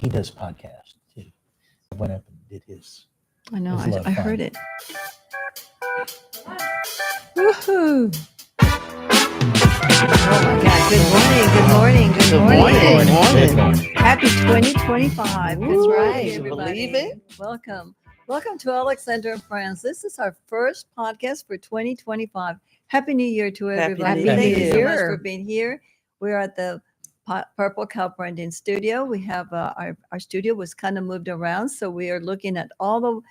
he does podcasts too. I went up and did his. I know. It was a lot I of heard fun. it. Woohoo! Oh my God! Good morning. Good morning. Good morning. Happy 2025. Good Woo, morning, can you everybody. believe it? Welcome to Alexandra and Friends. This is our first podcast for 2025. Happy New Year to everybody. New Thank you so much Year. for being here. We're at the Purple Cow Branding Studio. We have our studio was kind of moved around, so we are looking at all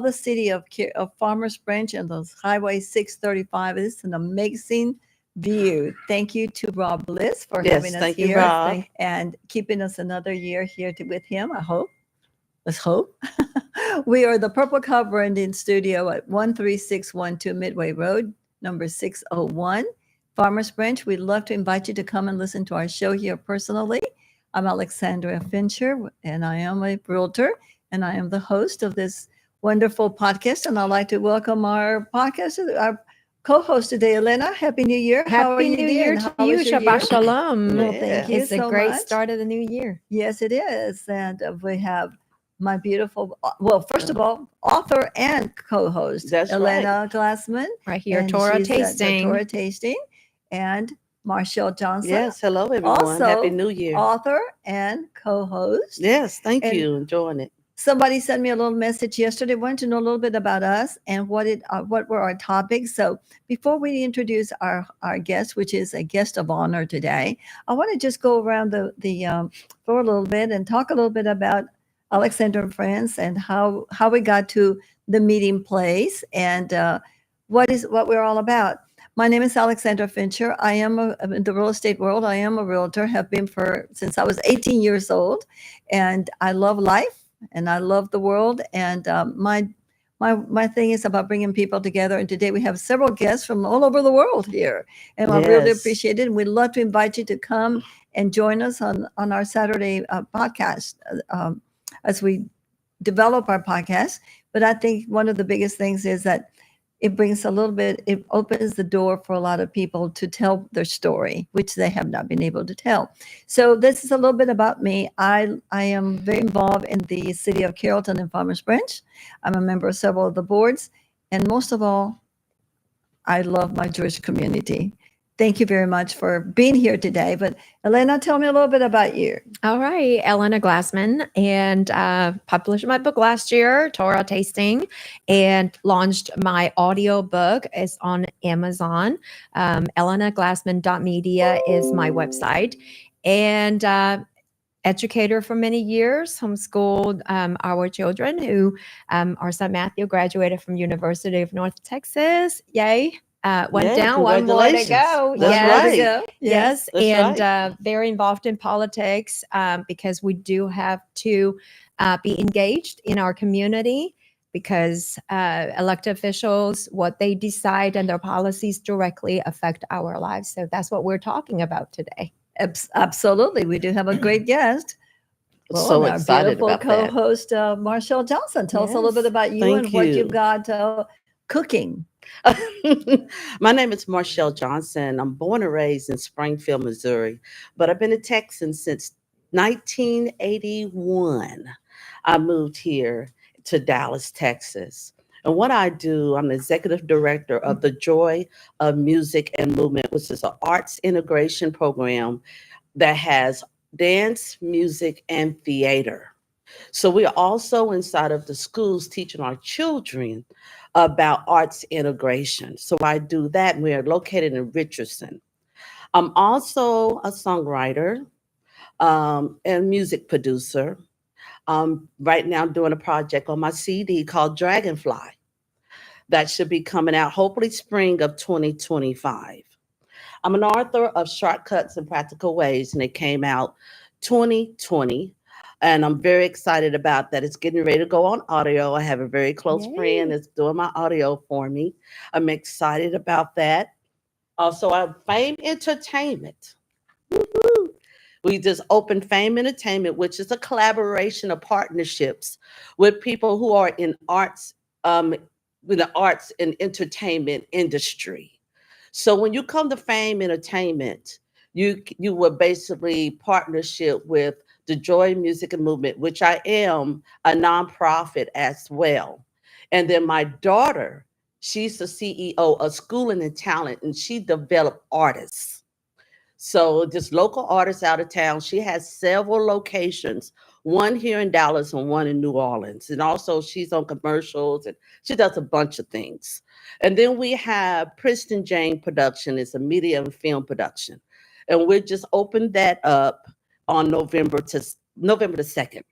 the city of Farmers Branch and those Highway 635. It's an amazing view. Thank you to Rob Bliss for having us thank here you, Rob. and keeping us another year here with him. I hope. Let's hope. We are the Purple Cow Branding Studio at 13612 Midway Road, number 601. Farmers Branch, we'd love to invite you to come and listen to our show here personally. I'm Alexandra Fincher, and I am a realtor, and I am the host of this wonderful podcast. And I'd like to welcome our co-host today, Elena. Happy New Year. How are you New doing? Year How to you. was your Shabbat year? Shalom. Well, thank you It's a so great much. start of the new year. Yes, it is. And we have my beautiful, first of all, author and co-host, That's Elena Glassman. Right here, And Torah she's at the Tasting. Torah Tasting. And Marshall Johnson, Yes, hello everyone. Also, Happy New Year. author and co-host. Yes, thank And- you. Enjoying it. Somebody sent me a little message yesterday, wanted to know a little bit about us and what were our topics. So before we introduce our guest, which is a guest of honor today, I want to just go around the floor a little bit and talk a little bit about Alexandra and Friends and how we got to the meeting place and what we're all about. My name is Alexandra Fincher. I am in the real estate world. I am a realtor, have been since I was 18 years old, and I love life. And I love the world. And my thing is about bringing people together. And today we have several guests from all over the world here. And I really Yes. appreciate it. And we'd love to invite you to come and join us on our Saturday podcast as we develop our podcast. But I think one of the biggest things is that it opens the door for a lot of people to tell their story, which they have not been able to tell. So this is a little bit about me. I am very involved in the city of Carrollton and Farmers Branch. I'm a member of several of the boards. And most of all, I love my Jewish community. Thank you very much for being here today. But Elena, tell me a little bit about you. All right, Elena Glassman, and published my book last year, Torah Tasting, and launched my audio book. It's on Amazon. ElenaGlassman.media is my website. And educator for many years, homeschooled our children who our son Matthew graduated from University of North Texas. Yay. Went Yay, down, one more to go. congratulations. That's right. Yes. That's And right. very involved in politics because we do have to be engaged in our community because elected officials, what they decide and their policies directly affect our lives. So that's what we're talking about today. Absolutely. We do have a great guest. So and excited our about beautiful that. co-host, Marshall Johnson. Tell us a little Yes. bit about you Thank and what you. you've got cooking. My name is Marshall Johnson. I'm born and raised in Springfield, Missouri, but I've been a Texan since 1981. I moved here to Dallas, Texas. And what I do, I'm the executive director of the Joy of Music and Movement, which is an arts integration program that has dance, music, and theater. So we are also inside of the schools teaching our children about arts integration. So I do that. We are located in Richardson. I'm also a songwriter and music producer. Right now I'm doing a project on my CD called Dragonfly that should be coming out hopefully spring of 2025. I'm an author of Shortcuts and Practical Ways, and it came out 2020. And I'm very excited about that. It's getting ready to go on audio. I have a very close friend that's doing my audio for me. I'm excited about that. Also, I have Fame Entertainment. Woo-hoo. We just opened Fame Entertainment, which is a collaboration of partnerships with people who are in arts, in the arts and entertainment industry. So when you come to Fame Entertainment, you will basically partnership with the Joy Music and Movement, which I am a nonprofit as well. And then my daughter, she's the CEO of Schooling and Talent, and she developed artists. So just local artists out of town. She has several locations, one here in Dallas and one in New Orleans. And also she's on commercials and she does a bunch of things. And then we have Princeton Jane Production. It's a media and film production. And we just opened that up on November the 2nd.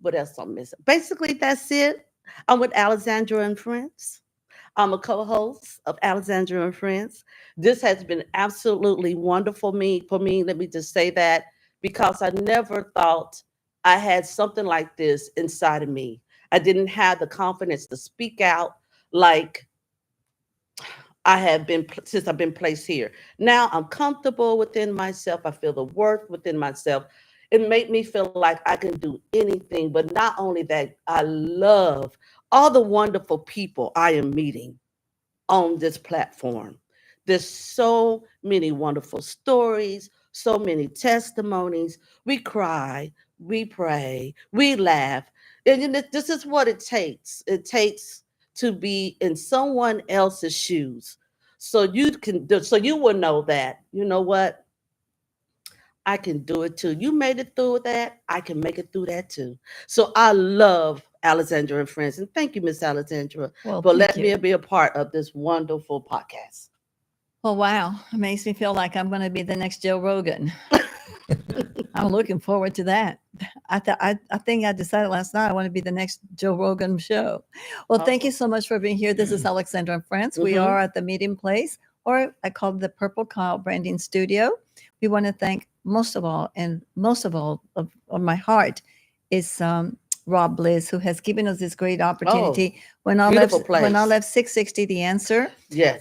What else I'm missing? Basically, that's it. I'm with Alexandra and Friends. I'm a co-host of Alexandra and Friends. This has been absolutely wonderful for me. Let me just say that because I never thought I had something like this inside of me. I didn't have the confidence to speak out like I have been since I've been placed here. Now I'm comfortable within myself. I feel the worth within myself. It made me feel like I can do anything, but not only that, I love all the wonderful people I am meeting on this platform. There's so many wonderful stories, so many testimonies. We cry, we pray, we laugh. And this is what it takes. It takes to be in someone else's shoes. So you will know that, you know what? I can do it too. You made it through that. I can make it through that too. So I love Alexandra and Friends. And thank you, Miss Alexandra, Well, for thank letting you. me be a part of this wonderful podcast. Well, wow. It makes me feel like I'm going to be the next Joe Rogan. I'm looking forward to that. I think I decided last night I want to be the next Joe Rogan show. Well, thank you so much for being here. This is Alexandra and Friends. We Mhm. are at the meeting place, or I call it the Purple Cow Branding Studio. We want to thank most of all of my heart is Rob Bliss, who has given us this great opportunity. When I beautiful left place. 660 The Answer, Yes.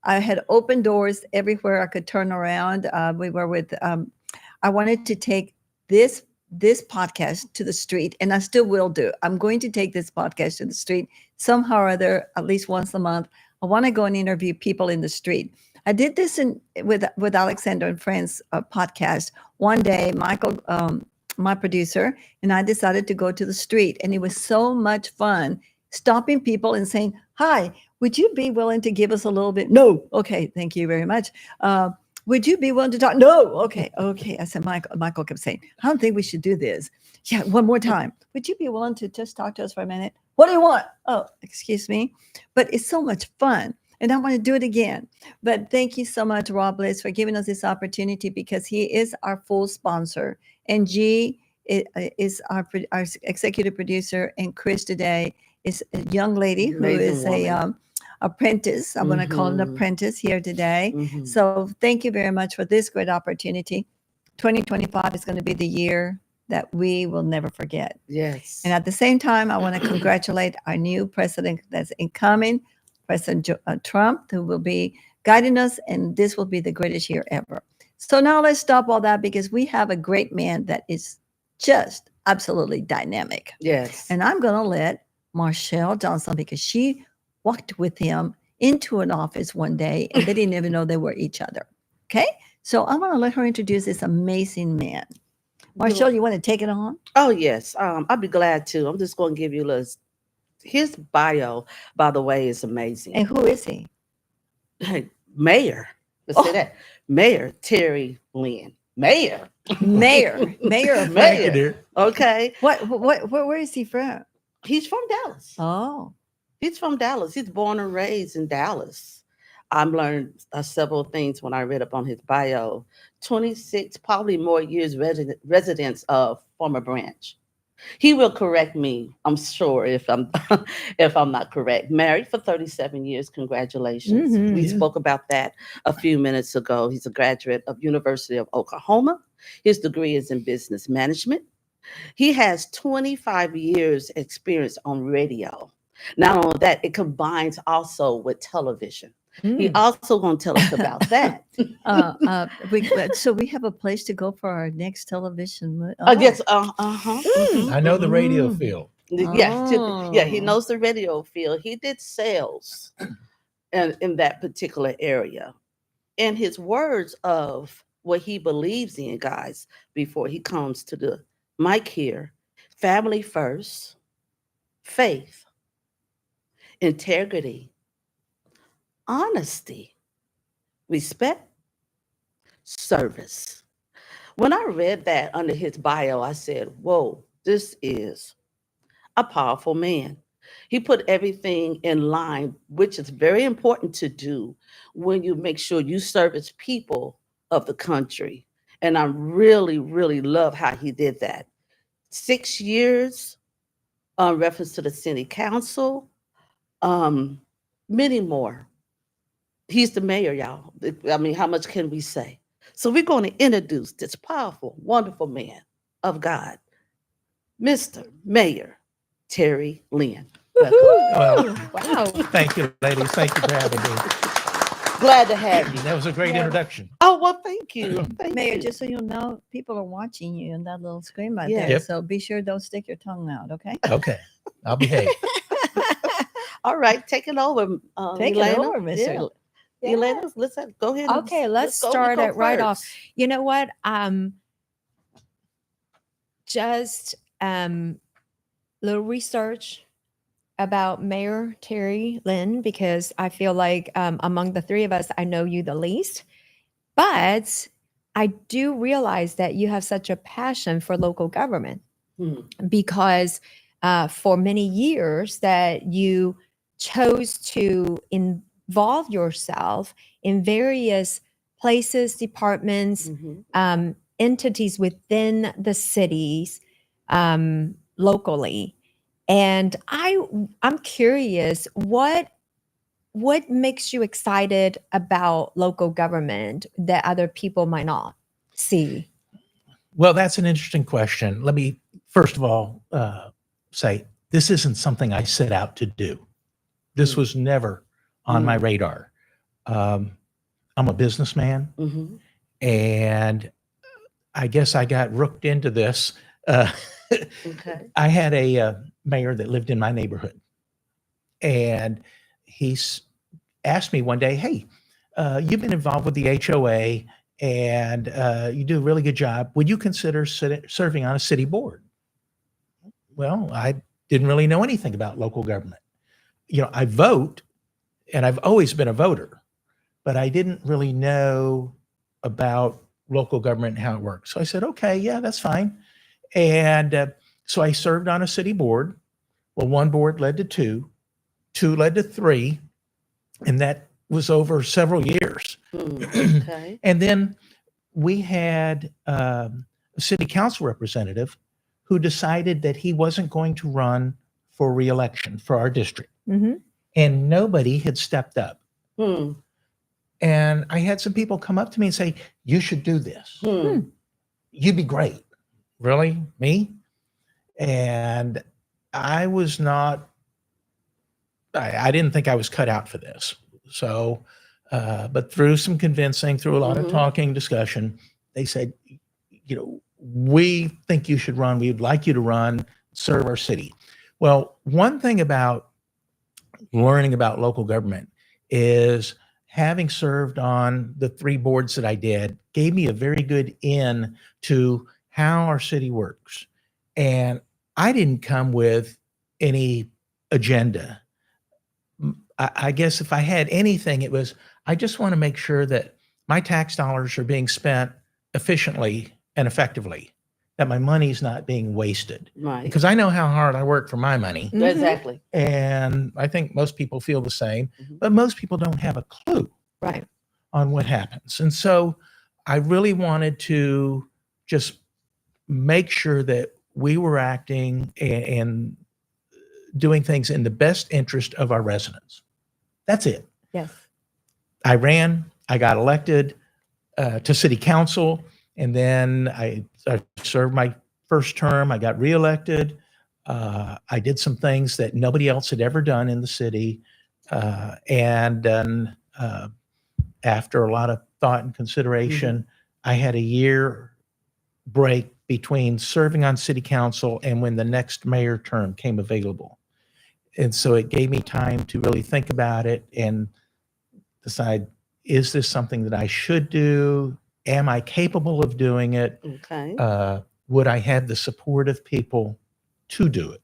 I had open doors everywhere I could turn around. We were with. I wanted to take this podcast to the street, and I still will do. I'm going to take this podcast to the street somehow or other, at least once a month. I want to go and interview people in the street. I did this with Alexandra and Friends podcast. One day, Michael, my producer, and I decided to go to the street, and it was so much fun stopping people and saying, "Hi, would you be willing to give us a little bit?" No. Okay. Thank you very much. Would you be willing to talk? No. Okay. Okay. I said, Michael kept saying, "I don't think we should do this." Yeah. One more time. Would you be willing to just talk to us for a minute? What do you want? Oh, excuse me. But it's so much fun. And I want to do it again. But thank you so much, Rob Bliss, for giving us this opportunity, because he is our full sponsor. And G is our executive producer. And Chris today is a young lady who Amazing is woman. a apprentice. I'm going to call it an Mhm. apprentice here today. Mhm. So thank you very much for this great opportunity. 2025 is going to be the year that we will never forget. Yes. And at the same time, I want to congratulate our new president that's incoming, President Trump, who will be guiding us, and this will be the greatest year ever. So now let's stop all that, because we have a great man that is just absolutely dynamic. Yes. And I'm going to let Marshall Johnson, because she walked with him into an office one day and they didn't even know they were each other. Okay. So I'm going to let her introduce this amazing man. Marshall, you want to take it on? Oh, yes. I'd be glad to. I'm just going to give you a little. His bio, by the way, is amazing. And who is he? Mayor. Let's say that. Mayor Terry Lynne. Mayor. Mayor of Mayor. Franklin. Okay. Where is he from? He's from Dallas. Oh, He's from Dallas. He's born and raised in Dallas. I learned several things when I read up on his bio. 26, probably more years residence of former branch. He will correct me, I'm sure, if I'm if I'm not correct. Married for 37 years. Congratulations. Mhm. We Yeah. spoke about that a few minutes ago. He's a graduate of University of Oklahoma. His degree is in business management. He has 25 years experience on radio. Not only that, it combines also with television. He also going to tell us about that. so we have a place to go for our next television. Yes. Uh-huh. I know the radio Mhm. field. Yeah, he Oh. knows the radio field. He did sales in that particular area. And his words of what he believes in, guys, before he comes to the mic here. Family first, faith, integrity, honesty, respect, service. When I read that under his bio, I said, whoa, this is a powerful man. He put everything in line, which is very important to do when you make sure you service people of the country. And I really, really love how he did that. 6 years on reference to the city council, many more. He's the mayor, y'all. I mean, how much can we say? So we're going to introduce this powerful, wonderful man of God, Mr. Mayor Terry Lynne. Welcome. Well, Wow. thank you, ladies. Thank you for having me. Glad to have you. That was a great Yeah. introduction. Oh, well, thank you. Thank Mayor, you. just so you know, people are watching you in that little screen right Yeah. there. Yep. So be sure don't stick your tongue out, okay? Okay, I'll behave. All right, take it over, Take it Elena. over, Mr. Yeah. Elena, let's go ahead. And Okay, let's go. You start go it right off. first. You know what? Just little research about Mayor Terry Lynne, because I feel like among the three of us, I know you the least. But I do realize that you have such a passion for local government, Hmm. because for many years that you chose to involve yourself in various places, departments, Mhm. entities within the cities, locally. And I'm curious, what makes you excited about local government that other people might not see? Well, that's an interesting question. Let me first of all say this isn't something I set out to do. This Mm. was never on my radar. I'm a businessman, Mhm. and I guess I got rooked into this. Uh, Okay. I had a mayor that lived in my neighborhood, and he's asked me one day, "Hey, you've been involved with the HOA, and you do a really good job. Would you consider serving on a city board?" Well, I didn't really know anything about local government. I vote, and I've always been a voter, but I didn't really know about local government and how it works. So I said, okay, yeah, that's fine. And so I served on a city board. Well, one board led to two led to three, and that was over several years. Okay. And then we had a city council representative who decided that he wasn't going to run for reelection for our district. Mhm. And nobody had stepped up. Hmm. And I had some people come up to me and say, "You should do this. Hmm. You'd be great." Really? Me? And I was not, I didn't think I was cut out for this. So, but through some convincing, through a lot of Mhm. talking, discussion, they said, we think you should run. We'd like you to run, serve our city. Well, one thing about learning about local government is having served on the three boards that I did gave me a very good in to how our city works. And I didn't come with any agenda. I guess if I had anything, it was, I just want to make sure that my tax dollars are being spent efficiently and effectively, that my money's not being wasted. Right. Because I know how hard I work for my money. Mhm. Exactly. And I think most people feel the same, Mhm. but most people don't have a clue Right. on what happens. And so I really wanted to just make sure that we were acting and doing things in the best interest of our residents. That's it. Yes. I ran, I got elected to city council, and then I served my first term. I got reelected. I did some things that nobody else had ever done in the city. And then after a lot of thought and consideration, I had a year break between serving on city council and when the next mayor term came available. And so it gave me time to really think about it and decide, is this something that I should do? am I capable of doing it? Okay. Would I have the support of people to do it?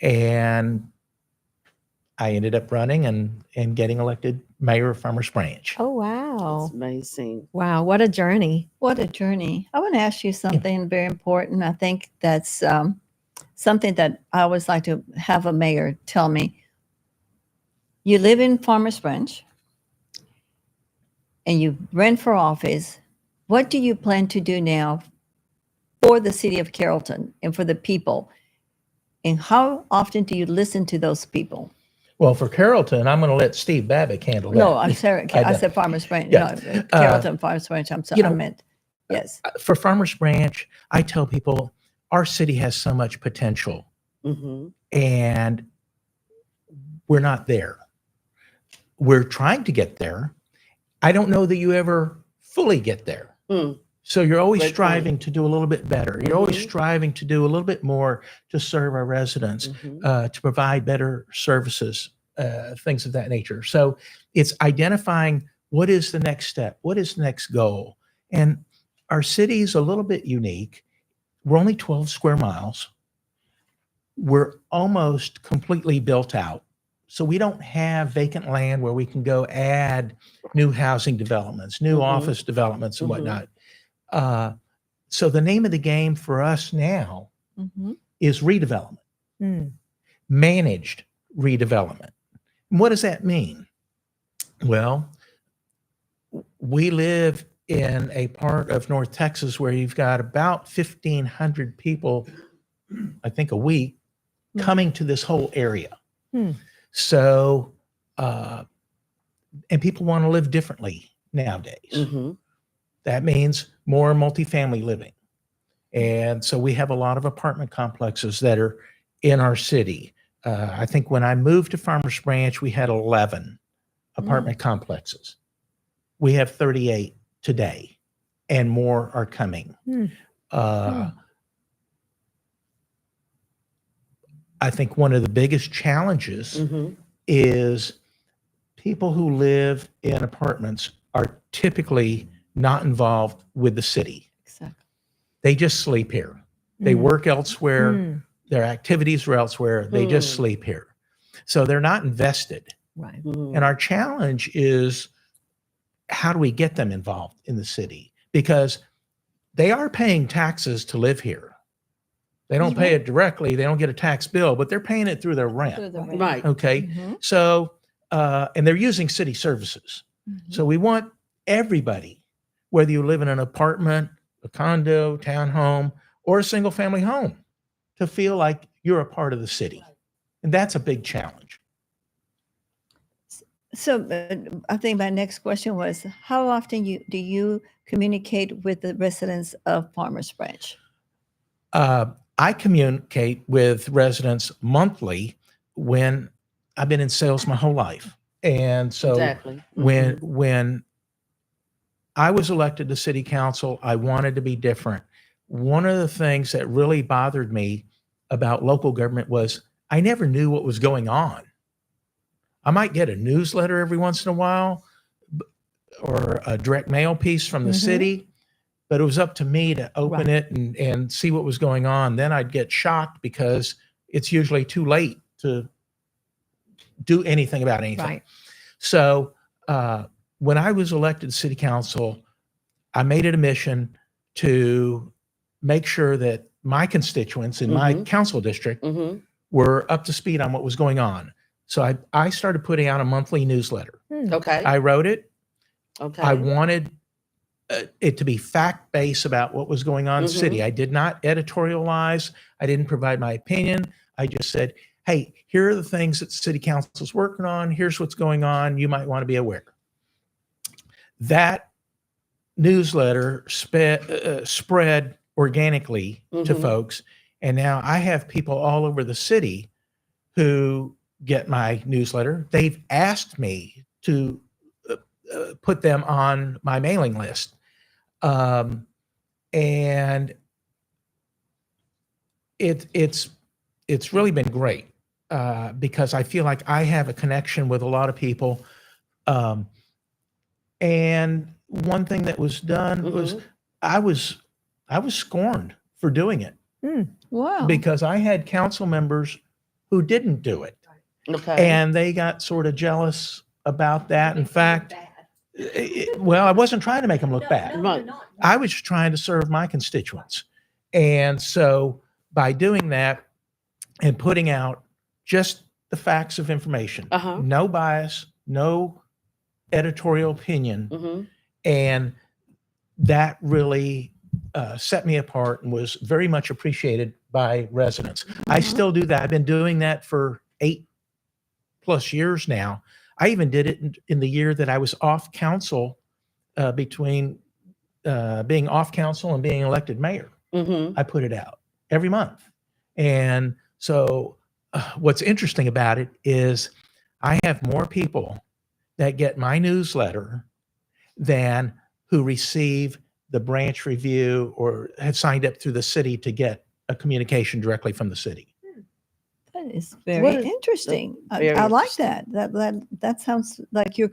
And I ended up running and getting elected mayor of Farmers Branch. Oh, wow. That's amazing. Wow. What a journey. What a journey. I want to ask you something very important. I think that's something that I always like to have a mayor tell me. You live in Farmers Branch and you ran for office. What do you plan to do now for the city of Carrollton and for the people? And how often do you listen to those people? Well, for Carrollton, I'm going to let Steve Babbitt handle that. No, I'm sorry. I know. said Farmers Branch. Yeah. No, Carrollton Farmers Branch. I'm sorry. you know, I meant, yes. For Farmers Branch, I tell people our city has so much potential Mm-hmm. and we're not there. We're trying to get there. I don't know that you ever fully get there. Mm. So you're always Great striving to do a little bit better. You're always Mhm. striving to do a little bit more to serve our residents, Mhm. to provide better services, things of that nature. So it's identifying what is the next step, what is the next goal. And our city is a little bit unique. We're only 12 square miles. We're almost completely built out. So we don't have vacant land where we can go add new housing developments, new Mhm. office developments and Mhm. whatnot. So the name of the game for us now Mhm. is redevelopment, Mm. managed redevelopment. And what does that mean? Well, we live in a part of North Texas where you've got about 1,500 people, I think a week, Hmm. coming to this whole area. Hmm. So, and people want to live differently nowadays. Mhm. That means more multifamily living. And so we have a lot of apartment complexes that are in our city. I think when I moved to Farmers Branch, we had 11 apartment complexes. We have 38 today, and more are coming. Hmm. I think one of the biggest challenges Mhm. is people who live in apartments are typically not involved with the city. Exactly. They just sleep here. They Mm. work elsewhere. Mm. Their activities are elsewhere. They just Mm. sleep here. So they're not invested. Right. Mhm. And our challenge is how do we get them involved in the city? Because they are paying taxes to live here. They don't pay it directly. They don't get a tax bill, but they're paying it through their rent. Through the rent. Right. Okay. Mhm. So, and they're using city services. Mhm. So we want everybody, whether you live in an apartment, a condo, townhome, or a single family home, to feel like you're a part of the city. And that's a big challenge. So I think my next question was, how often do you communicate with the residents of Farmers Branch? I communicate with residents monthly when I've been in sales my whole life. And so Exactly. when I was elected to city council, I wanted to be different. One of the things that really bothered me about local government was I never knew what was going on. I might get a newsletter every once in a while or a direct mail piece from the Mhm. city, but it was up to me to open Right. it and see what was going on. Then I'd get shocked because it's usually too late to do anything about anything. Right. So when I was elected to city council, I made it a mission to make sure that my constituents in my Mhm. council district Mhm. were up to speed on what was going on. So I started putting out a monthly newsletter. Hmm. Okay. I wrote it. Okay. I wanted it to be fact-based about what was going on in the city. Mhm. I did not editorialize. I didn't provide my opinion. I just said, hey, here are the things that the city council is working on. Here's what's going on. You might want to be aware. That newsletter spread organically to Mhm. folks. And now I have people all over the city who get my newsletter. They've asked me to put them on my mailing list. And it's really been great because I feel like I have a connection with a lot of people. And one thing that was done was I was scorned for doing it Wow. because I had council members who didn't do it. Okay. And they got sort of jealous about that. In fact, well, I wasn't trying to make them look bad. Right. I was trying to serve my constituents. And so by doing that and putting out just the facts of information, no bias, no editorial opinion, and that really set me apart and was very much appreciated by residents. I still do that. I've been doing that for 8+ years now. I even did it in the year that I was off council, between being off council and being elected mayor. I put it out every month. And so what's interesting about it is I have more people that get my newsletter than who receive the branch review or have signed up through the city to get a communication directly from the city. That is very interesting. I like that. That sounds like you're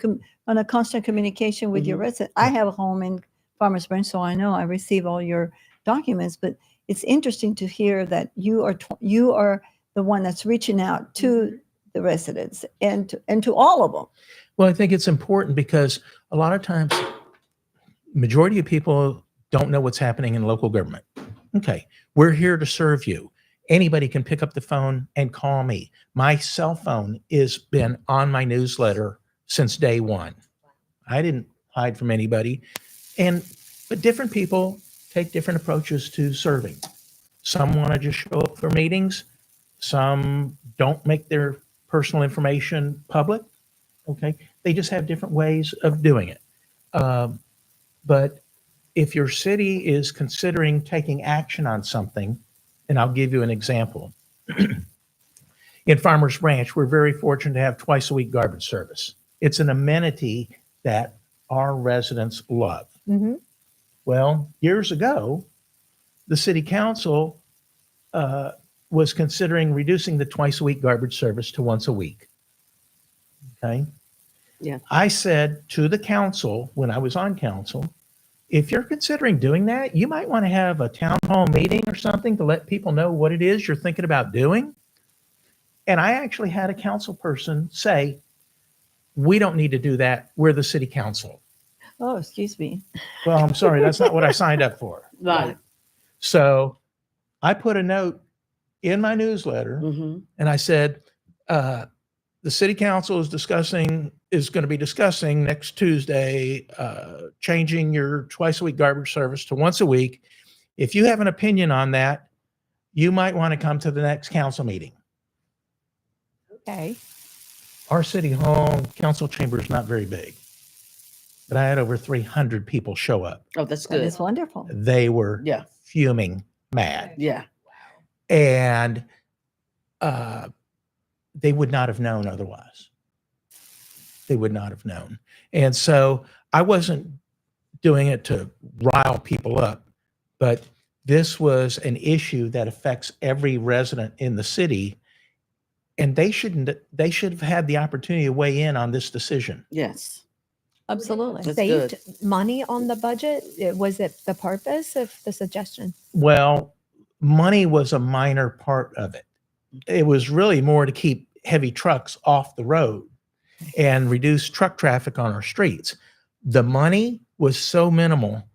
on a constant communication with your resident. I have a home in Farmers Branch, so I know I receive all your documents. But it's interesting to hear that you are the one that's reaching out to the residents and to all of them. Well, I think it's important because a lot of times, majority of people don't know what's happening in local government. Okay, we're here to serve you. Anybody can pick up the phone and call me. My cell phone has been on my newsletter since day one. I didn't hide from anybody. But different people take different approaches to serving. Some want to just show up for meetings. Some don't make their personal information public. Okay, they just have different ways of doing it. But if your city is considering taking action on something, and I'll give you an example. In Farmers Branch, we're very fortunate to have twice a week garbage service. It's an amenity that our residents love. Well, years ago, the city council was considering reducing the twice a week garbage service to once a week. Okay. Yeah. I said to the council when I was on council, if you're considering doing that, you might want to have a town hall meeting or something to let people know what it is you're thinking about doing. And I actually had a council person say, we don't need to do that. We're the city council. Oh, excuse me. Well, I'm sorry. That's not what I signed up for. Right. So I put a note in my newsletter and I said, the city council is going to be discussing next Tuesday, changing your twice a week garbage service to once a week. If you have an opinion on that, you might want to come to the next council meeting. Okay. Our city hall council chamber is not very big, but I had over 300 people show up. Oh, that's That good. is wonderful. They were Yeah. fuming mad. Yeah. And they would not have known otherwise. They would not have known. And so I wasn't doing it to rile people up, but this was an issue that affects every resident in the city. And they should have had the opportunity to weigh in on this decision. Yes. Absolutely. That's Saved money on the budget. Was it the purpose of the suggestion? Well, money was a minor part of it. It was really more to keep heavy trucks off the road and reduce truck traffic on our streets. The money was so minimal,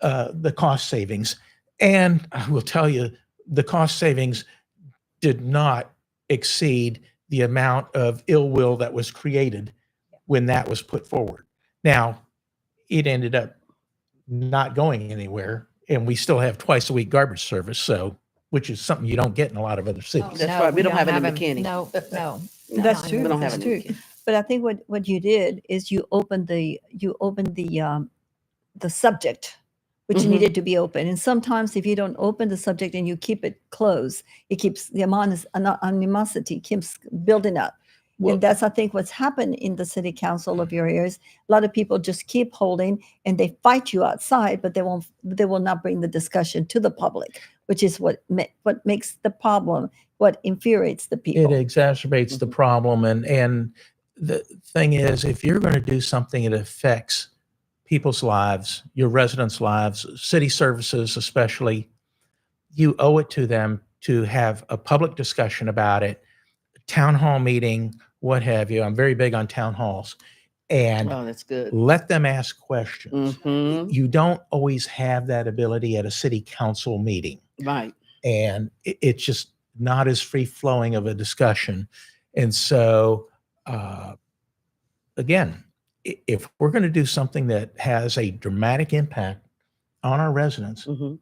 the cost savings. And I will tell you, the cost savings did not exceed the amount of ill will that was created when that was put forward. Now, it ended up not going anywhere, and we still have twice a week garbage service, so which is something you don't get in a lot of other cities. That's right. We don't have it in them. McKinney. No. That's true. We don't have That's it in true. McKinney. But I think what you did is you opened the subject, which Mhm. needed to be open. And sometimes if you don't open the subject and you keep it closed, it keeps the animosity keeps building up. Well- And that's, I think, what's happened in the city council of your areas. A lot of people just keep holding and they fight you outside, but they will not bring the discussion to the public, which is what makes the problem, what infuriates the It people. exacerbates the problem. And the thing is, if you're going to do something that affects people's lives, your residents' lives, city services especially. You owe it to them to have a public discussion about it, town hall meeting, what have you. I'm very big on town halls. And Oh, that's good. let them ask questions. Mm-hmm. You don't always have that ability at a city council meeting. Right. And it's just not as free flowing of a discussion. And so, again, if we're going to do something that has a dramatic impact on our residents, Mm-hmm.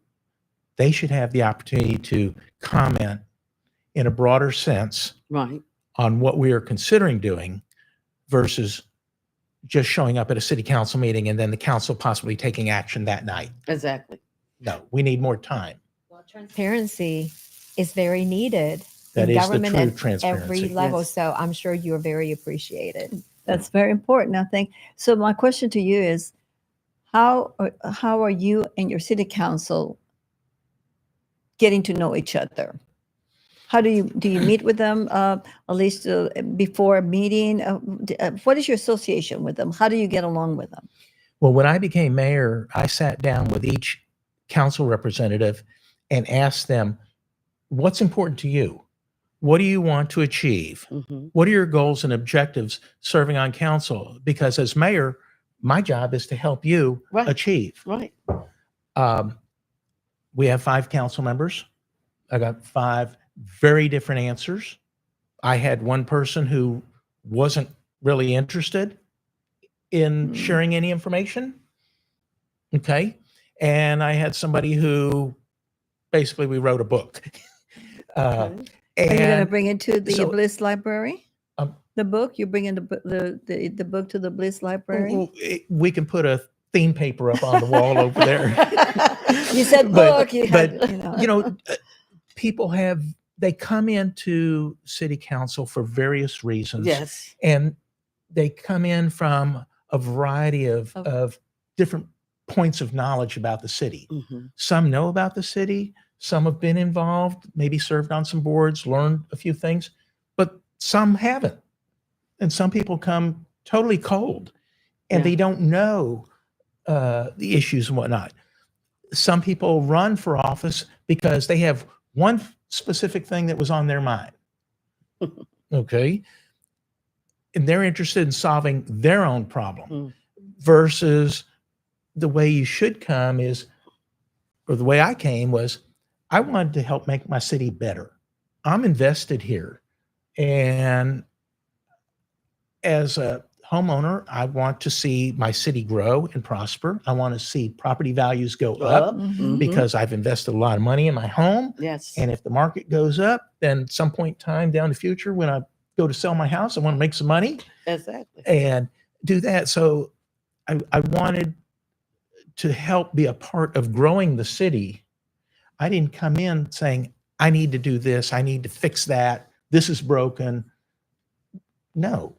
they should have the opportunity to comment in a broader sense Right. on what we are considering doing versus just showing up at a city council meeting and then the council possibly taking action that night. Exactly. No, we need more time. Well, transparency is very needed That in is the government true at every transparency. level. Yes. So I'm sure you're very appreciated. That's very important, I think. So my question to you is, how are you and your city council getting to know each other? How do you meet with them at least before a meeting? What is your association with them? How do you get along with them? Well, when I became mayor, I sat down with each council representative and asked them, what's important to you? What do you want to achieve? Mm-hmm. What are your goals and objectives serving on council? Because as mayor, my job is to help you Right. achieve. Right. We have 5 council members. I got 5 very different answers. I had one person who wasn't really interested in sharing any information. Okay. And I had somebody who basically we wrote a book. Okay. Are you going to And bring it to the so- Bliss Library? Um, The book? You're bringing the book to the Bliss Library? we can put a theme paper up on the wall over there. You said But- book. You but, had, You know, people they come into city council for various reasons. Yes. And they come in from a variety of different points of knowledge about the city. Mm-hmm. Some know about the city, some have been involved, maybe served on some boards, learned a few things, but some haven't. And some people come totally cold and Yeah. they don't know the issues and whatnot. Some people run for office because they have one specific thing that was on their mind. Okay. And they're interested in solving their own problem Mm. versus the way you should come is, or the way I came was, I wanted to help make my city better. I'm invested here. And as a homeowner, I want to see my city grow and prosper. I want to see property values go up Mhm. Mhm. because I've invested a lot of money in my home. Yes. And if the market goes up, then some point in time down the future, when I go to sell my house, I want to make some money Exactly. and do that. So I wanted to help be a part of growing the city. I didn't come in saying, I need to do this. I need to fix that. This is broken. No,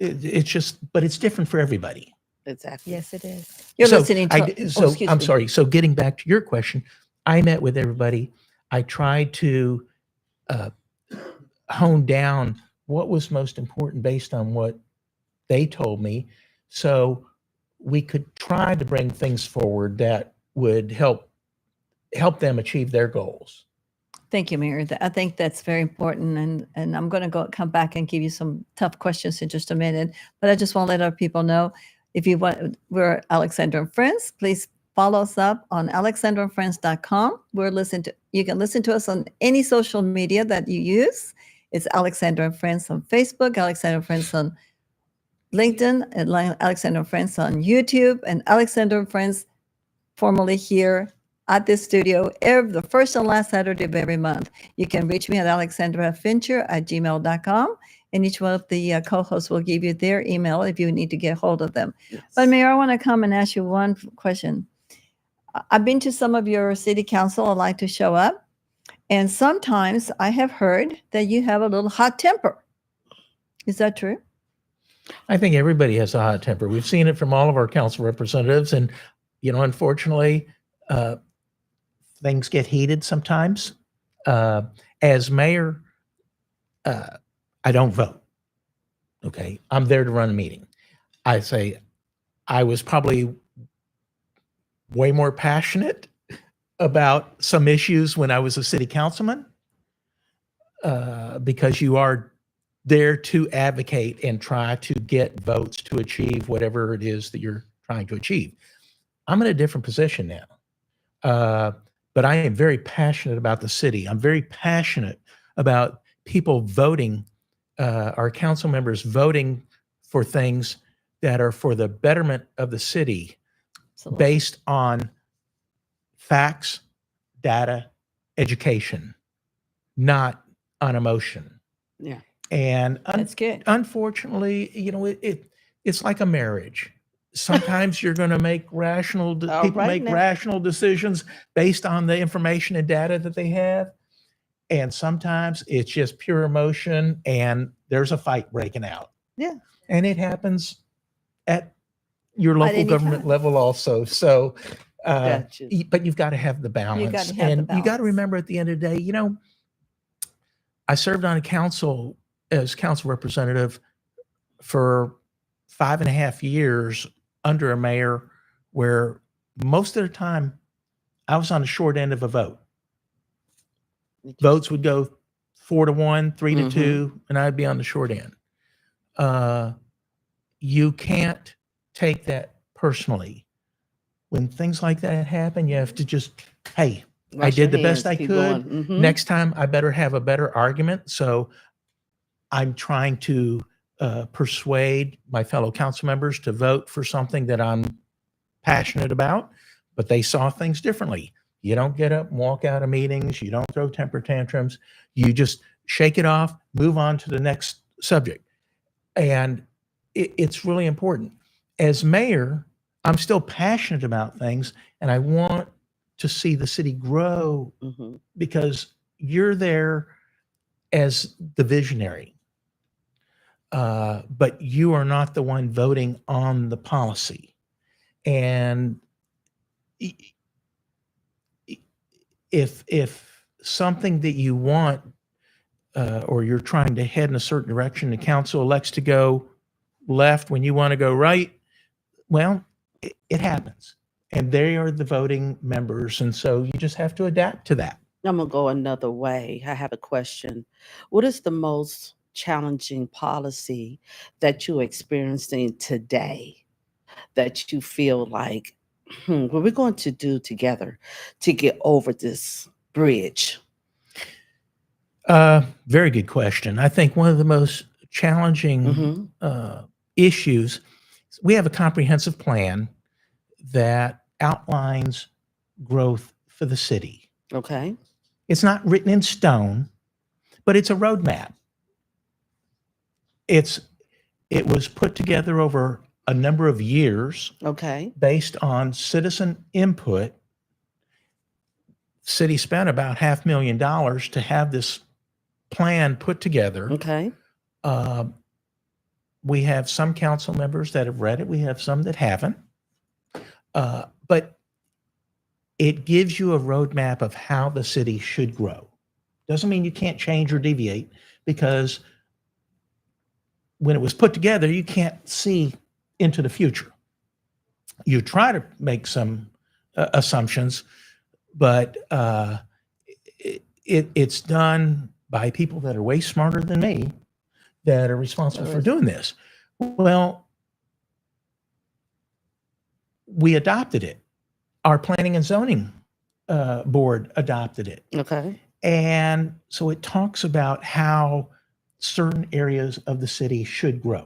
it's just, but it's different for everybody. Exactly. Yes, it is. You're So listening to. Excuse I'm me. sorry. So getting back to your question, I met with everybody. I tried to hone down what was most important based on what they told me, so we could try to bring things forward that would help them achieve their goals. Thank you, Mayor. I think that's very important, and I'm going to come back and give you some tough questions in just a minute. But I just want to let our people know, if you want, we're Alexandra and Friends. Please follow us up on alexandraandfriends.com. You can listen to us on any social media that you use. It's Alexandra and Friends on Facebook, Alexandra and Friends on LinkedIn, and Alexandra and Friends on YouTube, and Alexandra and Friends formerly here at this studio the first and last Saturday of every month. You can reach me at alexandrafincher@gmail.com, and each one of the co-hosts will give you their email if you need to get hold of them. Yes. But Mayor, I want to come and ask you one question. I've been to some of your city council. I like to show up, and sometimes I have heard that you have a little hot temper. Is that true? I think everybody has a hot temper. We've seen it from all of our council representatives, and unfortunately, things get heated sometimes. As mayor, I don't vote. Okay, I'm there to run a meeting. I say, I was probably way more passionate about some issues when I was a city councilman, because you are there to advocate and try to get votes to achieve whatever it is that you're trying to achieve. I'm in a different position now, but I am very passionate about the city. I'm very passionate about people voting, our council members voting for things that are for the betterment of the city, Absolutely. based on facts, data, education, not on emotion. Yeah. And That's good. unfortunately, it's like a marriage. Sometimes you're going to make All people right make now. rational decisions based on the information and data that they have. And sometimes it's just pure emotion and there's a fight breaking out. Yeah. And it happens at your At local any government time. level also. So, Got you. but you've got to have the balance. gotta have the and you got to balance. remember at the end of the day, I served on a council as council representative for 5.5 years under a mayor where most of the time I was on the short end of a vote. Votes would go 4-1, 3-2, and I'd be on the short end. You can't take that personally. When things like that happen, you have to just, hey, I Wash did your the best hands, I keep could. going. Mhm. Next time, I better have a better argument. So I'm trying to persuade my fellow council members to vote for something that I'm passionate about, but they saw things differently. You don't get up and walk out of meetings. You don't throw temper tantrums. You just shake it off, move on to the next subject. And it's really important. As mayor, I'm still passionate about things, and I want to see the city grow Mhm. because you're there as the visionary. But you are not the one voting on the policy. And if something that you want, or you're trying to head in a certain direction, the council elects to go left when you want to go right, well, it happens. And they are the voting members. And so you just have to adapt to that. I'm going to go another way. I have a question. What is the most challenging policy that you're experiencing today that you feel like, what we're going to do together to get over this bridge? Very good question. I think one of the most challenging issues, we have a comprehensive plan that outlines growth for the city. Okay. It's not written in stone, but it's a roadmap. It was put together over a number of years Okay. based on citizen input. City spent about $500,000 to have this plan put together. Okay. We have some council members that have read it. We have some that haven't. But it gives you a roadmap of how the city should grow. Doesn't mean you can't change or deviate, because when it was put together, you can't see into the future. You try to make some assumptions, but it's done by people that are way smarter than me that are responsible for doing this. Well, we adopted it. Our planning and zoning board adopted it. Okay. And so it talks about how certain areas of the city should grow,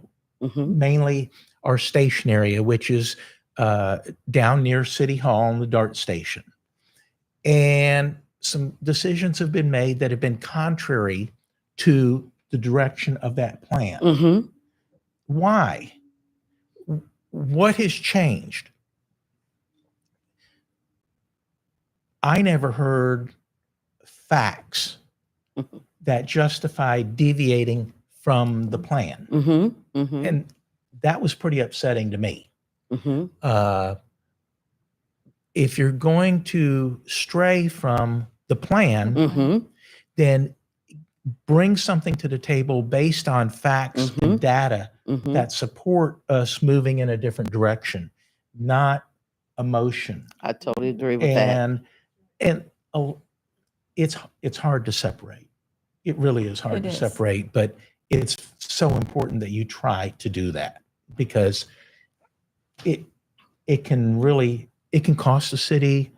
mainly our station area, which is down near City Hall and the DART station. And some decisions have been made that have been contrary to the direction of that plan. Why? What has changed? I never heard facts that justify deviating from the plan. And that was pretty upsetting to me. If you're going to stray from the plan, then bring something to the table based on facts Mhm. and data Mhm. that support us moving in a different direction, not emotion. I totally agree with that. And oh, it's hard to separate. It really is hard It to is. separate, but it's so important that you try to do that, because it can cost the city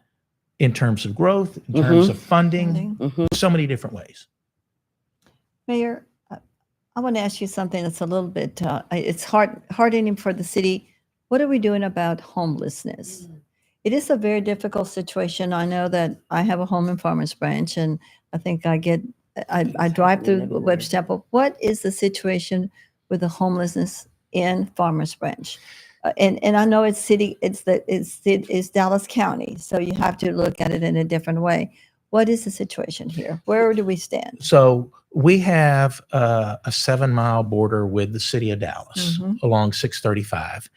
in terms of growth, in terms of funding, Mhm. so many different ways. Mayor, I want to ask you something that's a little bit, it's hardening for the city. What are we doing about homelessness? It is a very difficult situation. I know that I have a home in Farmers Branch, and I think I drive through everywhere. Webster Temple. What is the situation with the homelessness in Farmers Branch? And I know it's Dallas County, so you have to look at it in a different way. What is the situation here? Where do we stand? So we have a 7-mile border with the city of Dallas Mhm. along 635.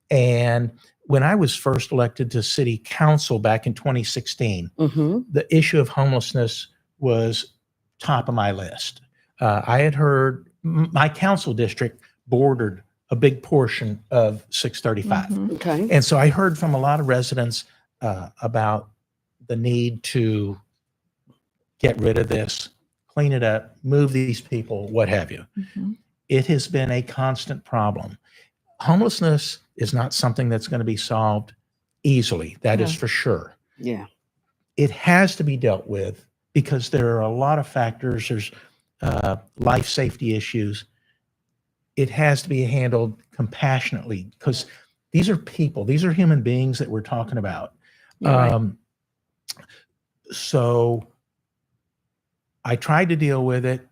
And when I was first elected to city council back in 2016, Mhm. the issue of homelessness was top of my list. I had heard my council district bordered a big portion of 635. Mhm. Okay. And so I heard from a lot of residents about the need to get rid of this, clean it up, move these people, what have you. Mhm. It has been a constant problem. Homelessness is not something that's going to be solved easily. That is No. for sure. Yeah. It has to be dealt with because there are a lot of factors. There's life safety issues. It has to be handled compassionately because these are people, these are human beings that we're talking about. You're right. So I tried to deal with it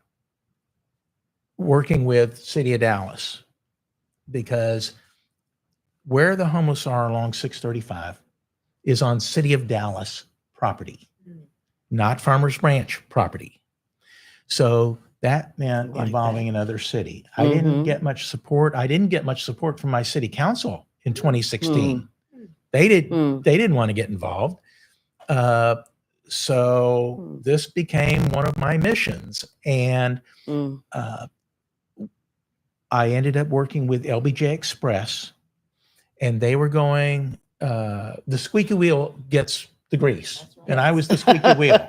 working with City of Dallas, because where the homeless are along 635 is on City of Dallas property, not Farmers Branch property. So that meant Like involving that. another city. I didn't Mhm. get much support. I didn't get much support from my city council in 2016. They didn't want to get involved. So this became one of my missions. And Mm. I ended up working with LBJ Express, and they were going, the squeaky wheel gets the grease. And I was the squeaky wheel.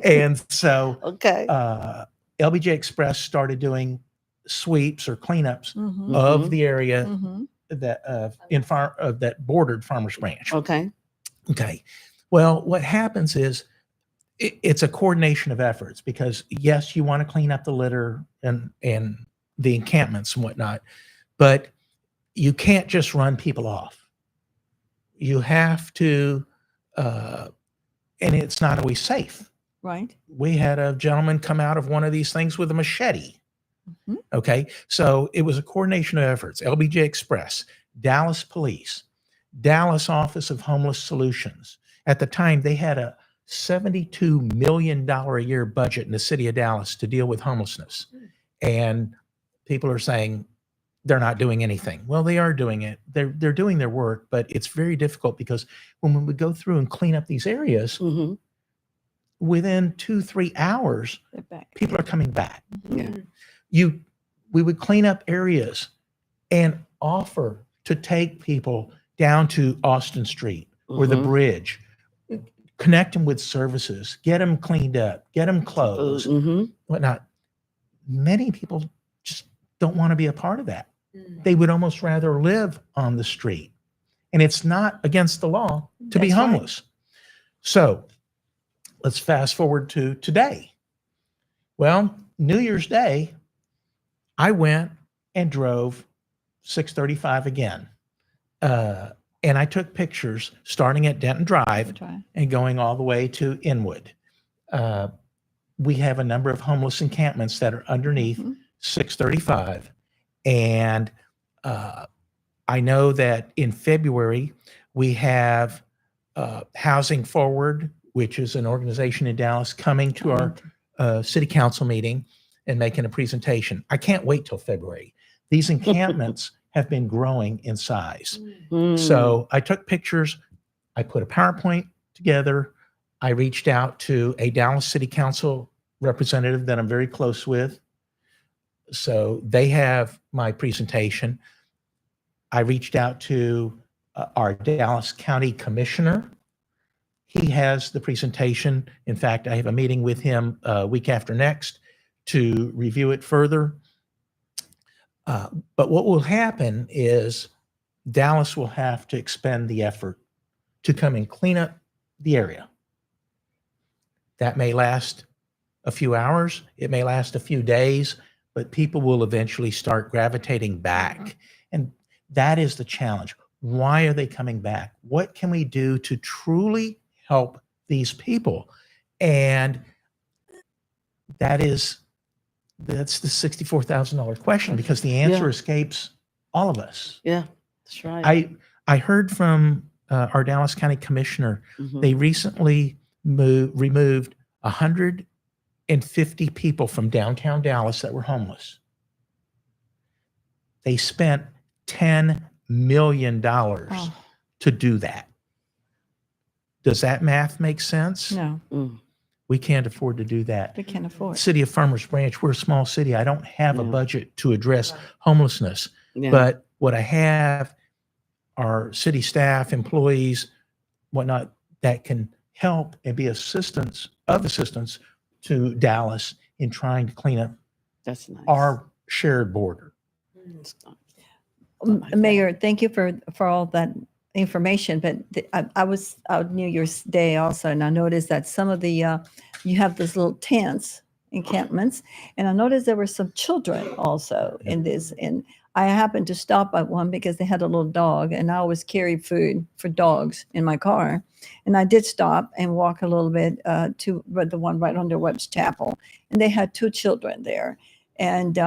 And so Okay. LBJ Express started doing sweeps or cleanups Mhm. of Mhm. the area Mhm. that bordered Farmers Branch. Okay. Okay. Well, what happens is it's a coordination of efforts, because yes, you want to clean up the litter and the encampments and whatnot, but you can't just run people off. You have to, and it's not always safe. Right. We had a gentleman come out of one of these things with a machete. Mhm. Okay. So it was a coordination of efforts. LBJ Express, Dallas Police, Dallas Office of Homeless Solutions. At the time, they had a $72 million a year budget in the city of Dallas to deal with homelessness. And people are saying they're not doing anything. Well, they are doing it. They're doing their work, but it's very difficult because when we go through and clean up these areas, Mhm. within 2-3 hours, They're back. people are coming back. Yeah. We would clean up areas and offer to take people down to Austin Street or the Mhm. bridge, connect them with services, get them cleaned up, get them clothes, Mhm. whatnot. Many people just don't want to be a part of that. They would almost rather live on the street. And it's not against the law to be That's right. homeless. So let's fast forward to today. Well, New Year's Day, I went and drove 635 again. And I took pictures starting at Denton Drive Try. and going all the way to Inwood. We have a number of homeless encampments that are underneath Mhm. 635. And I know that in February, we have Housing Forward, which is an organization in Dallas, coming to our city council meeting and making a presentation. I can't wait till February. These encampments have been growing in size. Mm. So I took pictures. I put a PowerPoint together. I reached out to a Dallas City Council representative that I'm very close with. So they have my presentation. I reached out to our Dallas County Commissioner. He has the presentation. In fact, I have a meeting with him week after next to review it further. But what will happen is Dallas will have to expend the effort to come and clean up the area. That may last a few hours, it may last a few days, but people will eventually start gravitating back. And that is the challenge. Why are they coming back? What can we do to truly help these people? And that's the $64,000 question, because the answer escapes all of us. Yeah, that's right. I heard from our Dallas County Commissioner. Mhm. They recently removed 150 people from downtown Dallas that were homeless. They spent $10 million Oh, to do that. Does that math make sense? no, Mm. We can't afford to do that. we can't afford. City of Farmers Branch, we're a small city. I don't have a Yeah. budget to address homelessness, Yeah. but what I have are city staff, employees, whatnot, that can help and be assistance to Dallas in trying to clean up That's nice. our shared border. It's nice. Something like that. Mayor, thank you for all that information. But I was out New Year's Day also, and I noticed that some of the you have these little tents, encampments, and I noticed there were some children also in this. And I happened to stop at one because they had a little dog, and I always carry food for dogs in my car. And I did stop and walk a little bit to the one right under Webb's Chapel, and they had two children there. And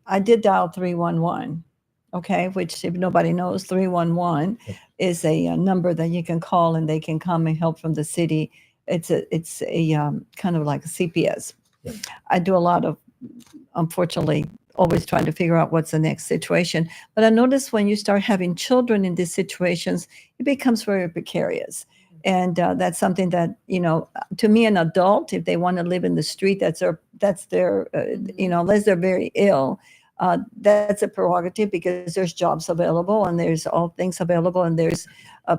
I did dial 311. Okay, which if nobody knows, 311 is a number that you can call and they can come and help from the city. It's a kind of like a CPS. Yep. I do a lot of, unfortunately, always trying to figure out what's the next situation. But I notice when you start having children in these situations, it becomes very precarious. And that's something that, to me, an adult, if they want to live in the street, that's their unless they're very ill, that's a prerogative, because there's jobs available and there's all things available and there's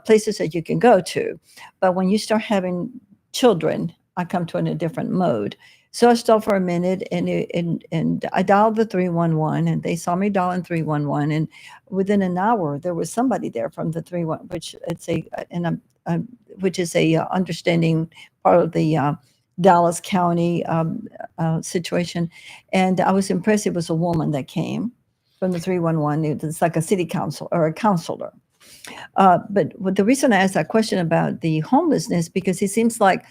places that you can go to. But when you start having children, I come to in a different mode. So I stopped for a minute and I dialed the 311, and they saw me dialing 311, and within an hour there was somebody there from the 311, which is a understanding part of the Dallas County situation. And I was impressed. It was a woman that came from the 311. It's like a city council or a counselor. But the reason I asked that question about the homelessness, because it seems like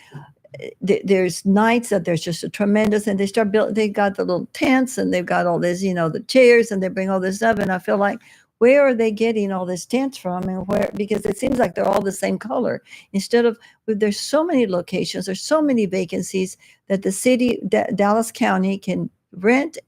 there's nights that there's just a tremendous, and they got the little tents and they've got all this, the chairs, and they bring all this stuff. And I feel like, where are they getting all this tents from, and where? Because it seems like they're all the same color. Instead of, there's so many locations, there's so many vacancies that the city, Dallas County, can rent,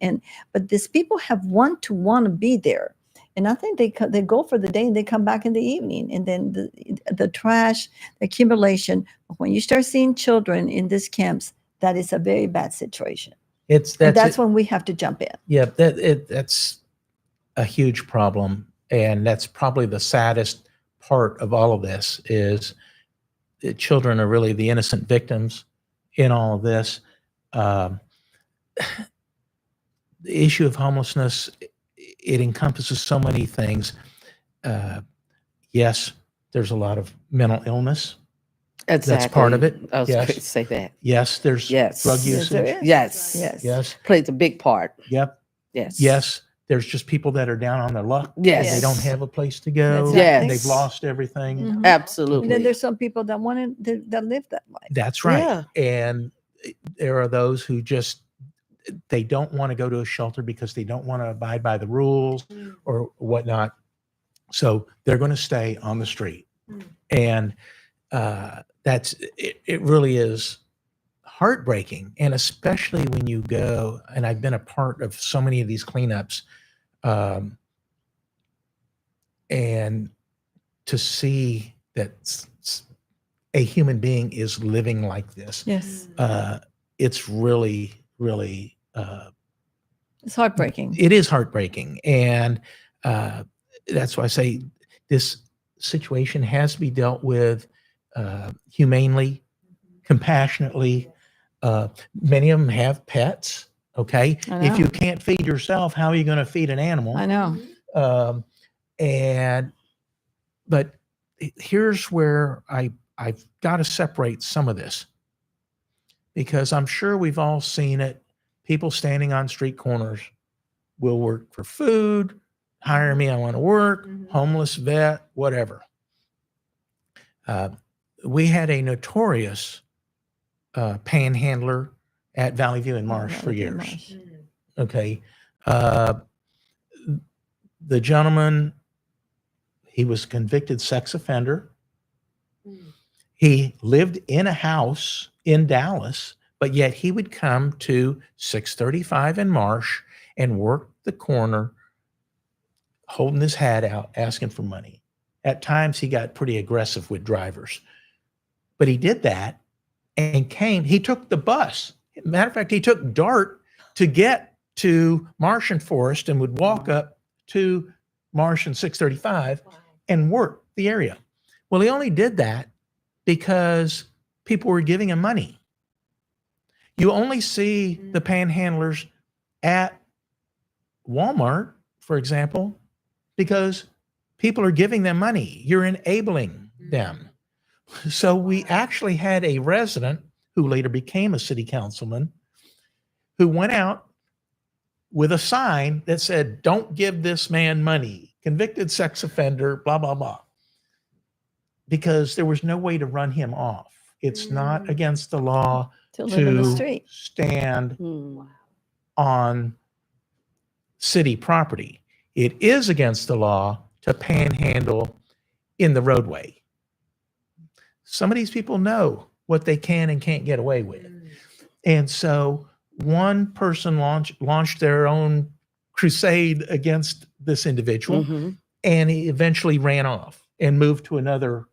but these people want to be there, and I think they go for the day and they come back in the evening, and then the trash, the accumulation. When you start seeing children in these camps, that is a very bad situation. That's when we have to jump in. Yeah, that's a huge problem, and that's probably the saddest part of all of this, is that children are really the innocent victims in all of this. The issue of homelessness, it encompasses so many things. Yes, there's a lot of mental illness. Exactly. That's part of it. I was Yes. going to say that. Yes, there's Yes. drug Yes, usage. there is. Yes. Yes. Yes. Plays a big part. Yep. Yes. Yes. There's just people that are down on their luck. Yes. They don't have a place to go. That's right. And Yes. they've lost everything. Mhm. Absolutely. And then there's some people that that live that life. That's right. Yeah. And there are those who they don't want to go to a shelter because they don't want to abide by the rules or whatnot. So they're going to stay on the street. And it really is heartbreaking. And especially when you go, and I've been a part of so many of these cleanups, and to see that a human being is living like this, Yes. it's really, really, It's heartbreaking. it is heartbreaking. And that's why I say this situation has to be dealt with humanely, compassionately. Many of them have pets. Okay. I If know. you can't feed yourself, how are you going to feed an animal? I know. But here's where I've got to separate some of this, because I'm sure we've all seen it. People standing on street corners will work for food, hire me, I want to work, homeless vet, whatever. We had a notorious panhandler at Valley View and Marsh for Valley View years. Marsh. Okay. The gentleman, he was a convicted sex offender. He lived in a house in Dallas, but yet he would come to 635 in Marsh and work the corner, holding his hat out, asking for money. At times, he got pretty aggressive with drivers. But he did that and he took the bus. Matter of fact, he took DART to get to Marsh and Forest and would walk up to Marsh and 635 and work the area. Well, he only did that because people were giving him money. You only see the panhandlers at Walmart, for example, because people are giving them money. You're enabling them. So we actually had a resident who later became a city councilman who went out with a sign that said, "Don't give this man money, convicted sex offender, blah, blah, blah," because there was no way to run him off. It's not against the law To live in the to street. stand on city property. It is against the law to panhandle in the roadway. Some of these people know what they can and can't get away with. And so one person launched their own crusade against this individual, and he eventually ran off and moved to another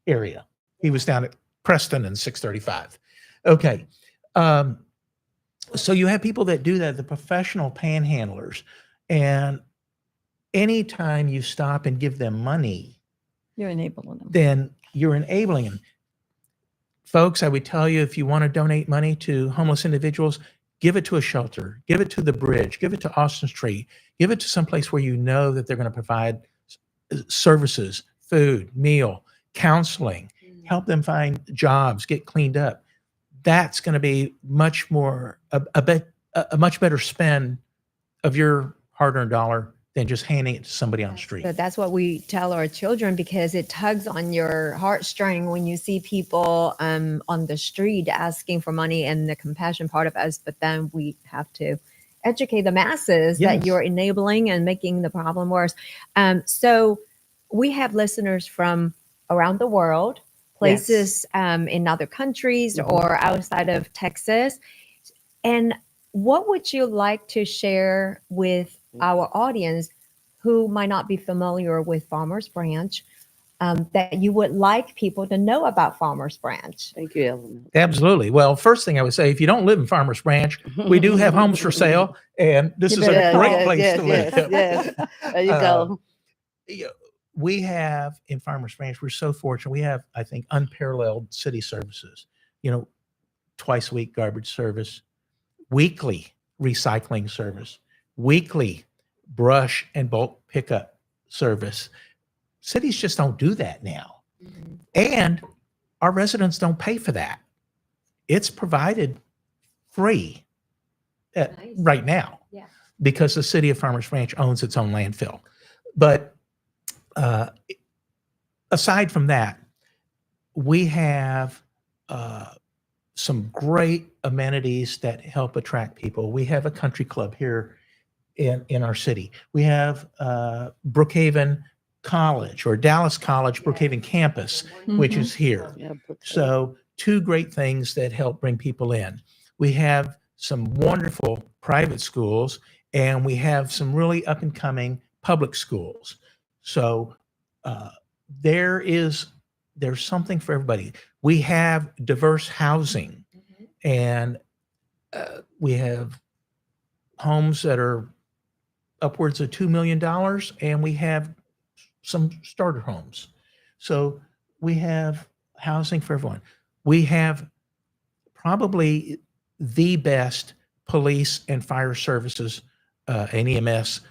area. He was down at Preston and 635. Okay. So you have people that do that, the professional panhandlers, and anytime you stop and give them money, You're enabling them. then you're enabling them. Folks, I would tell you, if you want to donate money to homeless individuals, give it to a shelter, give it to the bridge, give it to Austin Street, give it to someplace where you know that they're going to provide services, food, meal, counseling, help them find jobs, get cleaned up. That's going to be much more, a much better spend of your hard-earned dollar than just handing it to somebody on the street. So that's what we tell our children, because it tugs on your heartstring when you see people on the street asking for money, and the compassion part of us. But then we have to educate the masses that Yes. you're enabling and making the problem worse. So we have listeners from around the world, places in other countries or outside of Texas. And what would you like to share with our audience who might not be familiar with Farmers Branch, that you would like people to know about Farmers Branch? Thank you, Ellen. Absolutely. Well, first thing I would say, if you don't live in Farmers Branch, we do have homes for sale, and this You is a better great call. place to live. Yes. There you go. We have in Farmers Branch, we're so fortunate. We have, I think, unparalleled city services. Twice a week garbage service, weekly recycling service, weekly brush and bulk pickup service. Cities just don't do that now. And our residents don't pay for that. It's provided free right now because the city of Farmers Branch owns its own landfill. But aside from that, we have some great amenities that help attract people. We have a country club here in our city. We have Brookhaven College, or Dallas College Brookhaven campus, which is here. So two great things that help bring people in. We have some wonderful private schools, and we have some really up and coming public schools. So there's something for everybody. We have diverse housing, and we have homes that are upwards of $2 million, and we have some starter homes. So we have housing for everyone. We have probably the best police and fire services and EMS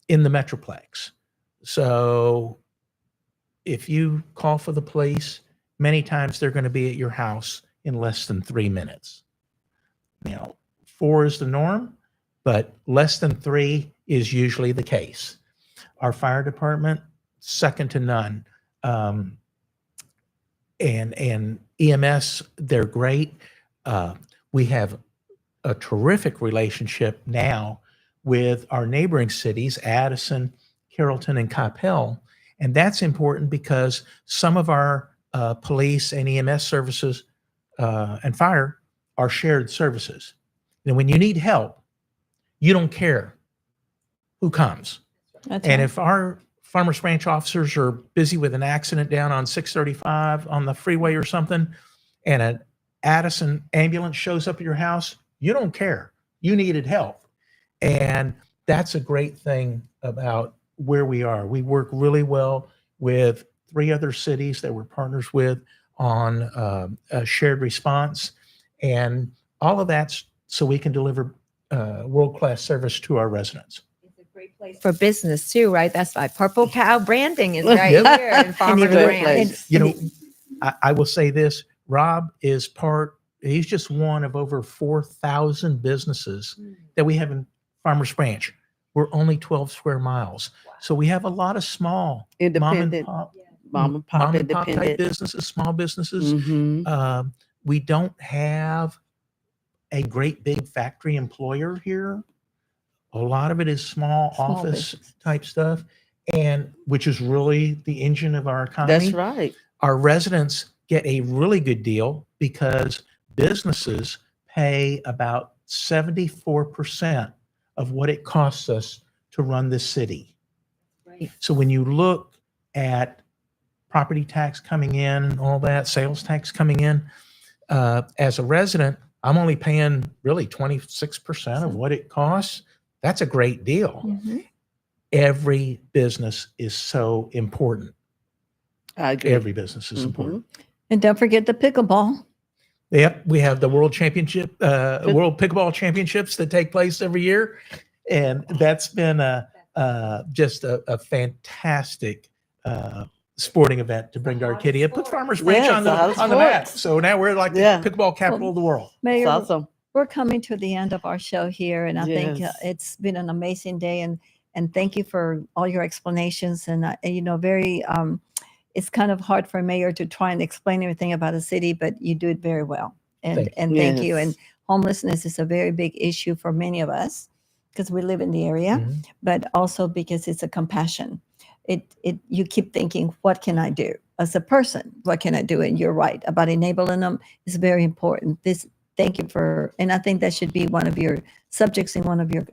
in the Metroplex. So if you call for the police, many times they're going to be at your house in less than 3 minutes. Now, 4 is the norm, but less than 3 is usually the case. Our fire department, second to none. And EMS, they're great. We have a terrific relationship now with our neighboring cities, Addison, Carrollton, and Coppell. And that's important because some of our police and EMS services and fire are shared services. And when you need help, you don't care who comes. That's And right. if our Farmers Branch officers are busy with an accident down on 635 on the freeway or something, and an Addison ambulance shows up at your house, you don't care. You needed help. And that's a great thing about where we are. We work really well with 3 other cities that we're partners with on a shared response. And all of that's so we can deliver world-class service to our residents. It's a great place for business too, right? That's why Purple Cow branding is right Yep. here in Farmers even- Branch. You know, I will say this, Rob is he's just one of over 4,000 businesses that we have in Farmers Branch. We're only 12 square miles. So we have a lot of small Independent, mom and pop type independent. businesses, small businesses. Mhm. We don't have a great big factory employer here. A lot of it is small office business. type stuff, and which is really the engine of our economy. That's right. Our residents get a really good deal because businesses pay about 74% of what it costs us to run this city. Right. So when you look at property tax coming in, all that, sales tax coming in, as a resident, I'm only paying really 26% of what it costs. That's a great deal. Mhm. Every business is so important. I agree. Every business is important. And don't forget the pickleball. Yep, we have the World Pickleball Championships that take place every year, and that's been just a fantastic sporting event to bring to our kitty. It put Farmers Branch Yes, on the the map. sports. So now we're like the Yeah. pickleball capital of the world. Mayor, It's awesome. we're coming to the end of our show here, and I think Yes. it's been an amazing day. And thank you for all your explanations. And very, it's kind of hard for a mayor to try and explain everything about a city, but you do it very well. And thank you. Yes. And homelessness is a very big issue for many of us because we live in the area, Mhm. but also because it's a compassion. You keep thinking, what can I do as a person? What can I do? And you're right about enabling them is very important. Thank you and I think that should be one of your subjects in one of your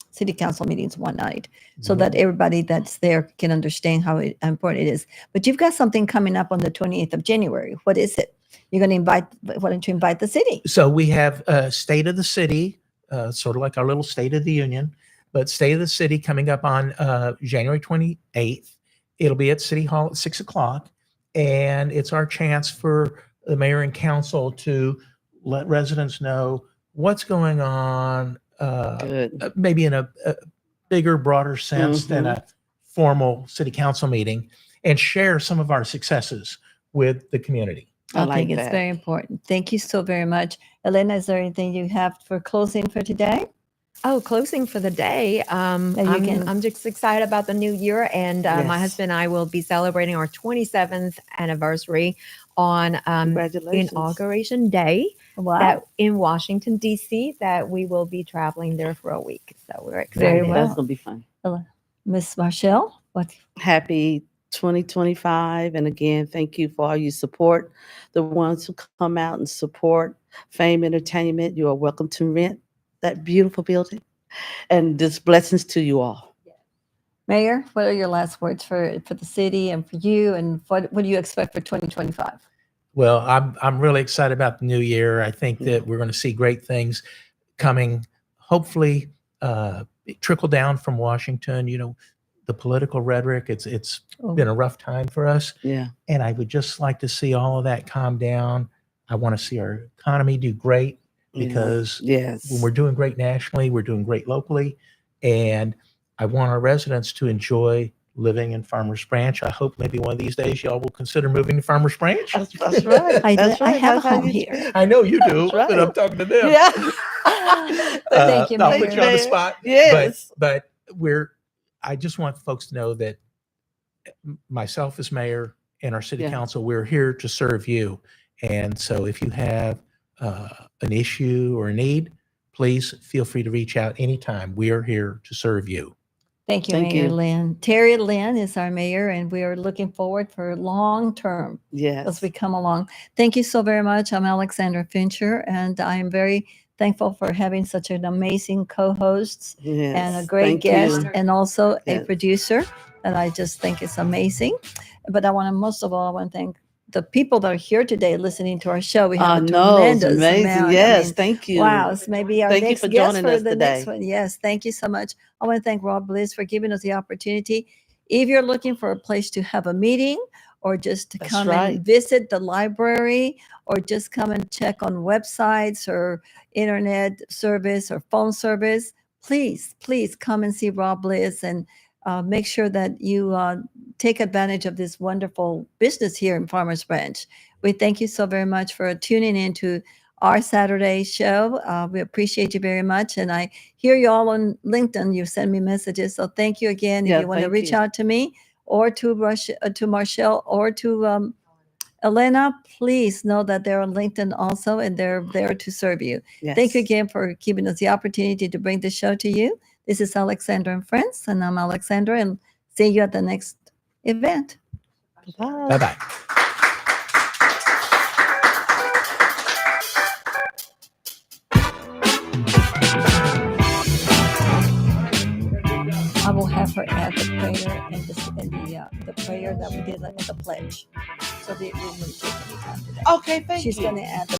city council meetings one night, so that everybody that's there can understand how important it is. But you've got something coming up on the 28th of January. What is it? Why don't you invite the city? So we have State of the City, sort of like our little State of the Union, but State of the City coming up on January 28th. It'll be at City Hall at 6 o'clock. And it's our chance for the mayor and council to let residents know what's going on, Good. maybe in a bigger, broader sense than Mhm. a formal city council meeting, and share some of our successes with the community. I I like think it's that. very important. Thank you so very much. Elena, is there anything you have for closing for today? Oh, closing for the day. you can- I'm just excited about the new year, and my Yes. husband and I will be celebrating our 27th anniversary on Congratulations. Inauguration Day Wow. that in Washington D.C. That we will be traveling there for a week. So we're excited. Very well. That's going to be fun. Miss Marshall, what? Happy 2025. And again, thank you for all your support. The ones who come out and support Fame Entertainment, you are welcome to rent that beautiful building. And just blessings to you all. Mayor, what are your last words for the city and for you? And what do you expect for 2025? Well, I'm really excited about the new year. I think Yeah. that we're going to see great things coming. Hopefully, trickle down from Washington. You know, the political rhetoric. It's Oh. been a rough time for us, Yeah. and I would just like to see all of that calm down. I want to see our economy do great because Yes. when we're doing great nationally, we're doing great locally, and I want our residents to enjoy living in Farmers Branch. I hope maybe one of these days y'all will consider moving to Farmers Branch. That's right. I That's I right. have That's a how home you here. speak. I know you do, That's but I'm right. talking to them. Yeah. Thank you, I'll Mayor. put you on the Mayor. spot. Yes. But I just want folks to know that myself as mayor and our city Yeah. council, we're here to serve you. And so if you have an issue or a need, please feel free to reach out anytime. We are here to serve you. Thank you, Thank Mayor you. Lynne. Terry Lynn is our mayor, and we are looking forward for long term as Yes. we come along. Thank you so very much. I'm Alexandra Fincher, and I am very thankful for having such an amazing co-hosts Yes. and a great Thank guest, you. and also a Yes. producer that I just think is amazing. But most of all, I want to thank the people that are here today listening to our show. We have a No, it's tremendous amazing. amount. I Yes. mean, Thank you. wow, it's maybe our Thank you next for guest joining for us the next today. one. Yes, thank you so much. I want to thank Rob Bliss for giving us the opportunity. If you're looking for a place to have a meeting or just to That's come right. and visit the library or just come and check on websites or internet service or phone service, please come and see Rob Bliss and make sure that you take advantage of this wonderful business here in Farmers Branch. We thank you so very much for tuning in to our Saturday show. We appreciate you very much. And I hear you all on LinkedIn. You send me messages. So thank you again. Yeah, If you want to thank reach you. out to me or to Marshall or to Elena, please know that they're on LinkedIn also, and they're there to serve you. Yes. Thank you again for giving us the opportunity to bring the show to you. This is Alexandra and Friends, and I'm Alexandra, and see you at the next event. Bye. Bye-bye. I will have her add the prayer and the prayer that we did at the pledge. So we won't take any time today. Okay. Thank She's you. going to add the